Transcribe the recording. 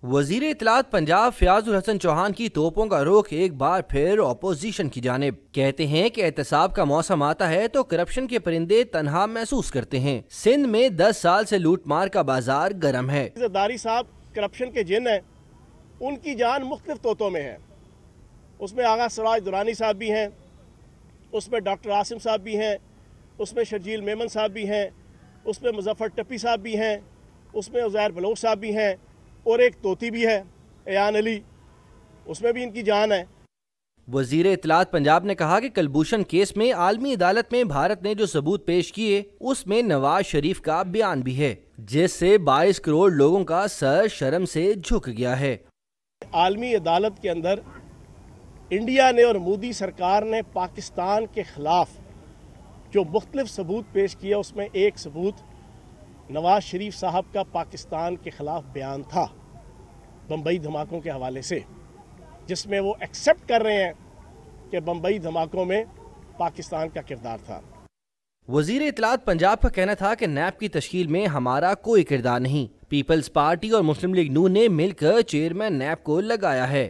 वजीर इत्तलात पंजाब फयाजुल हसन चौहान की तोपों का रुख एक बार फिर अपोजिशन की जानिब। कहते हैं कि एहतसाब का मौसम आता है तो करप्शन के परिंदे तनहा महसूस करते हैं। सिंध में 10 साल से लूटमार का बाजार गर्म है। जरदारी साहब करप्शन के जिन हैं, उनकी जान मुख्तलिफ तोतों में है। उसमें आगा सराज दुरानी साहब भी हैं, उसमें डॉक्टर आसिम साहब भी हैं, उसमें शर्जील मेमन साहब भी हैं, उसमें मुजफ्फर टप्पी साहब भी हैं, उसमें उज़ैर बलोच साहब भी हैं, और एक तोती भी है एयान अली, उसमें भी इनकी जान है। वजीर इत्तलात पंजाब ने कहा कि कलभूषण केस में आलमी अदालत में भारत ने जो सबूत पेश किए उसमें नवाज शरीफ का बयान भी है, जिससे 22 करोड़ लोगों का सर शर्म से झुक गया है। आलमी अदालत के अंदर इंडिया ने और मोदी सरकार ने पाकिस्तान के खिलाफ जो मुख्तलिफ सबूत पेश किया, उसमें एक सबूत नवाज शरीफ साहब का पाकिस्तान के खिलाफ बयान था बम्बई धमाकों के हवाले से, जिसमें वो एक्सेप्ट कर रहे हैं कि बम्बई धमाकों में पाकिस्तान का किरदार था। वजीर इत्तलात पंजाब का कहना था कि नैब की तश्कील में हमारा कोई किरदार नहीं। पीपल्स पार्टी और मुस्लिम लीग नून ने मिलकर चेयरमैन नैब को लगाया है।